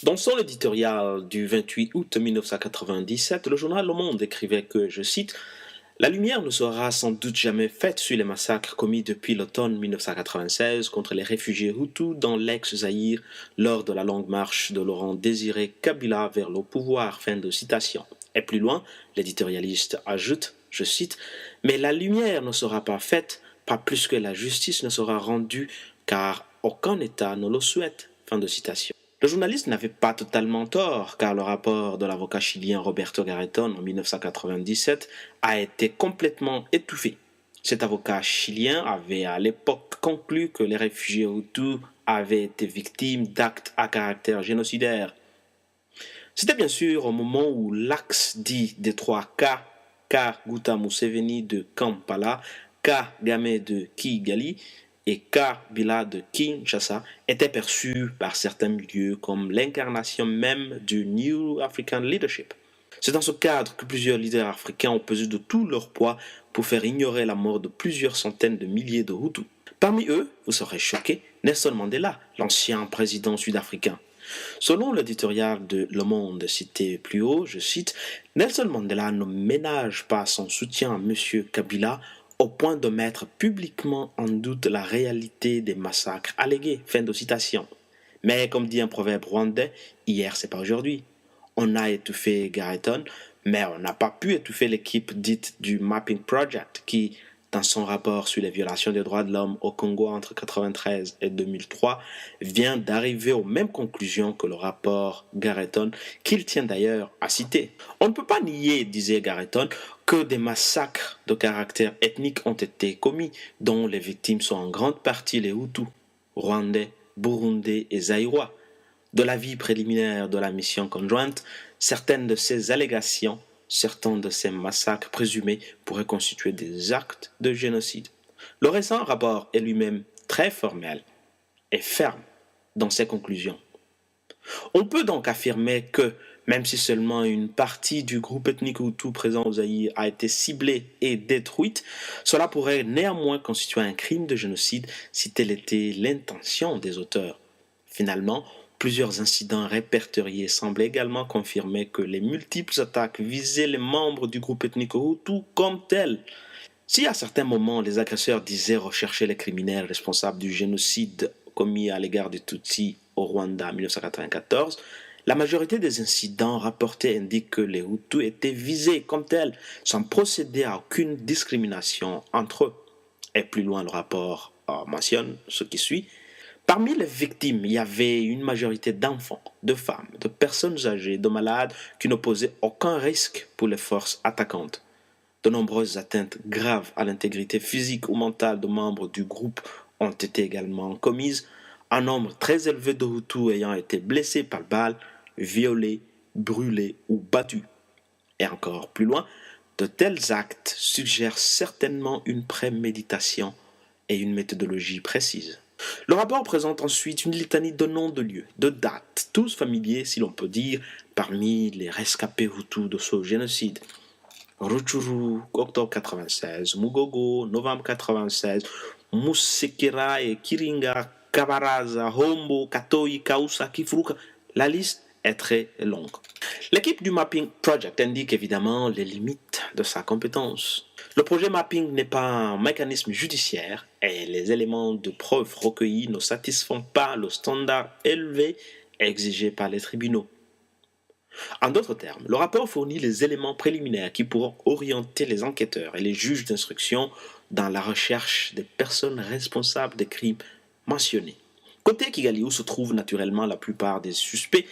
Dans son éditorial du 28 août 1997, le journal Le Monde écrivait que, je cite, la lumière ne sera sans doute jamais faite sur les massacres commis depuis l'automne 1996 contre les réfugiés Hutus dans l'ex-Zaïre lors de la longue marche de Laurent Désiré Kabila vers le pouvoir. Fin de citation. Et plus loin, l'éditorialiste ajoute, je cite, mais la lumière ne sera pas faite, pas plus que la justice ne sera rendue, car aucun État ne le souhaite. Fin de citation. Le journaliste n'avait pas totalement tort, car le rapport de l'avocat chilien Roberto Garretón en 1997 a été complètement étouffé. Cet avocat chilien avait à l'époque conclu que les réfugiés Hutus avaient été victimes d'actes à caractère génocidaire. C'était bien sûr au moment où l'axe dit des trois K Guta Museveni de Kampala, Kagame de Kigali et Kabila de Kinshasa était perçu par certains milieux comme l'incarnation même du New African Leadership. C'est dans ce cadre que plusieurs leaders africains ont pesé de tout leur poids pour faire ignorer la mort de plusieurs centaines de milliers de Hutus. Parmi eux, vous serez choqués, Nelson Mandela, l'ancien président sud-africain. Selon l'éditorial de Le Monde cité plus haut, je cite, Nelson Mandela ne ménage pas son soutien à M. Kabila au point de mettre publiquement en doute la réalité des massacres allégués. Fin de citation. Mais comme dit un proverbe rwandais, hier c'est pas aujourd'hui. On a étouffé Garretón, mais on n'a pas pu étouffer l'équipe dite du Mapping Project qui, dans son rapport sur les violations des droits de l'homme au Congo entre 1993 et 2003, vient d'arriver aux mêmes conclusions que le rapport Garretón, qu'il tient d'ailleurs à citer. On ne peut pas nier, disait Garretón, que des massacres de caractère ethnique ont été commis, dont les victimes sont en grande partie les Hutus, Rwandais, Burundais et Zaïrois. De l'avis préliminaire de la mission conjointe, certaines de ces allégations, certains de ces massacres présumés pourraient constituer des actes de génocide. Le récent rapport est lui-même très formel et ferme dans ses conclusions. On peut donc affirmer que, même si seulement une partie du groupe ethnique Hutu présent au Zaïre a été ciblée et détruite, cela pourrait néanmoins constituer un crime de génocide si telle était l'intention des auteurs. Finalement, plusieurs incidents répertoriés semblent également confirmer que les multiples attaques visaient les membres du groupe ethnique Hutu comme tels. Si à certains moments les agresseurs disaient rechercher les criminels responsables du génocide commis à l'égard des Tutsis au Rwanda en 1994, la majorité des incidents rapportés indiquent que les Hutus étaient visés comme tels, sans procéder à aucune discrimination entre eux. Et plus loin, le rapport mentionne ce qui suit. Parmi les victimes, il y avait une majorité d'enfants, de femmes, de personnes âgées, de malades qui ne posaient aucun risque pour les forces attaquantes. De nombreuses atteintes graves à l'intégrité physique ou mentale de membres du groupe ont été également commises, un nombre très élevé de Hutus ayant été blessés par balle, violés, brûlés ou battus. Et encore plus loin, de tels actes suggèrent certainement une préméditation et une méthodologie précise. Le rapport présente ensuite une litanie de noms de lieux, de dates, tous familiers, si l'on peut dire, parmi les rescapés Hutus de ce génocide. Rutshuru, octobre 96, Mugogo, novembre 96, Musekera et Kiringa, Kabaraza, Hombo, Katoi, Kausa, Kifruka. La liste est très longue. L'équipe du Mapping Project indique évidemment les limites de sa compétence. Le projet Mapping n'est pas un mécanisme judiciaire et les éléments de preuve recueillis ne satisfont pas le standard élevé exigé par les tribunaux. En d'autres termes, le rapport fournit les éléments préliminaires qui pourront orienter les enquêteurs et les juges d'instruction dans la recherche des personnes responsables des crimes mentionnés. Côté Kigali, où se trouvent naturellement la plupart des suspects,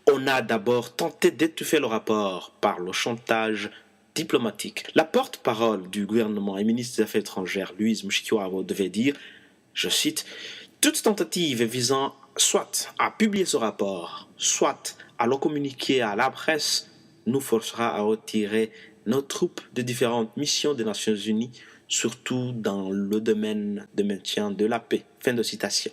on a d'abord tenté d'étouffer le rapport par le chantage diplomatique. La porte-parole du gouvernement et ministre des Affaires étrangères, Louise Mushikiwabo, devait dire, je cite, « Toute tentative visant soit à publier ce rapport, soit à le communiquer à la presse, nous forcera à retirer nos troupes de différentes missions des Nations Unies, surtout dans le domaine de maintien de la paix. » Fin de citation.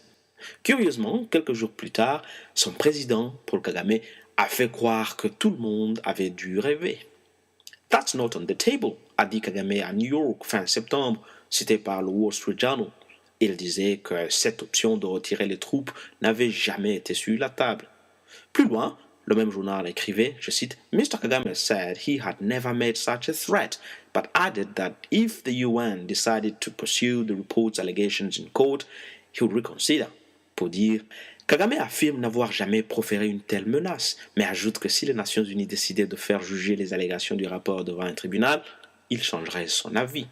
Curieusement, quelques jours plus tard, son président, Paul Kagame, a fait croire que tout le monde avait dû rêver. « That's not on the table », a dit Kagame à New York fin septembre, cité par le Wall Street Journal. Il disait que cette option de retirer les troupes n'avait jamais été sur la table. Plus loin, le même journal écrivait, je cite, Mr. Kagame said he had never made such a threat, but added that if the UN decided to pursue the report's allegations in court, he would reconsider. Pour dire, Kagame affirme n'avoir jamais proféré une telle menace, mais ajoute que si les Nations Unies décidaient de faire juger les allégations du rapport devant un tribunal, il changerait son avis.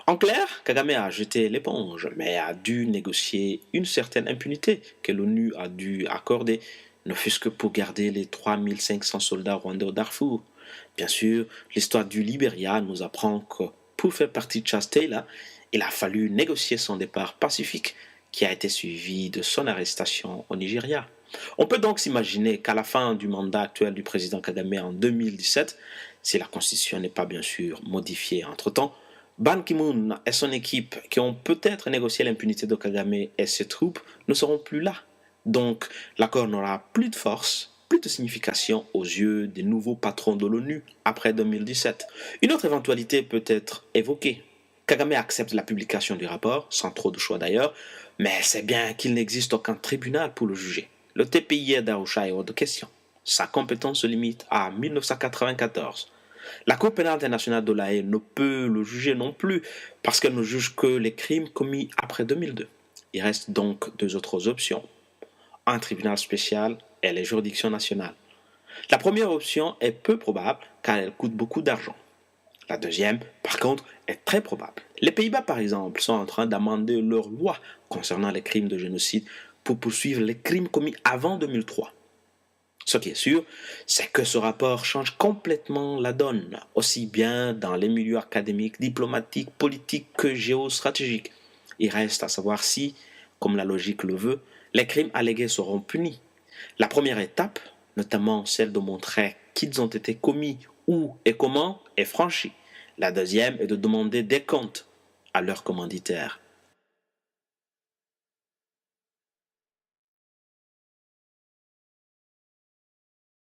En clair, Kagame a jeté l'éponge, mais a dû négocier une certaine impunité que l'ONU a dû accorder, ne fût-ce que pour garder les 3500 soldats rwandais au Darfour. Bien sûr, l'histoire du Libéria nous apprend que pour faire partie de Charles Taylor, il a fallu négocier son départ pacifique, qui a été suivi de son arrestation au Nigeria. On peut donc s'imaginer qu'à la fin du mandat actuel du président Kagame en 2017, si la constitution n'est pas bien sûr modifiée entre-temps, Ban Ki-moon et son équipe, qui ont peut-être négocié l'impunité de Kagame et ses troupes, ne seront plus là. Donc, l'accord n'aura plus de force, plus de signification aux yeux des nouveaux patrons de l'ONU après 2017. Une autre éventualité peut être évoquée. Kagame accepte la publication du rapport, sans trop de choix d'ailleurs, mais c'est bien qu'il n'existe aucun tribunal pour le juger. Le TPI d'Arusha est hors de question. Sa compétence se limite à 1994. La Cour pénale internationale de La Haye ne peut le juger non plus, parce qu'elle ne juge que les crimes commis après 2002. Il reste donc deux autres options. Un tribunal spécial et les juridictions nationales. La première option est peu probable car elle coûte beaucoup d'argent. La deuxième, par contre, est très probable. Les Pays-Bas, par exemple, sont en train d'amender leur loi concernant les crimes de génocide pour poursuivre les crimes commis avant 2003. Ce qui est sûr, c'est que ce rapport change complètement la donne, aussi bien dans les milieux académiques, diplomatiques, politiques que géostratégiques. Il reste à savoir si, comme la logique le veut, les crimes allégués seront punis. La première étape, notamment celle de montrer qu'ils ont été commis où et comment, est franchie. La deuxième est de demander des comptes à leurs commanditaires.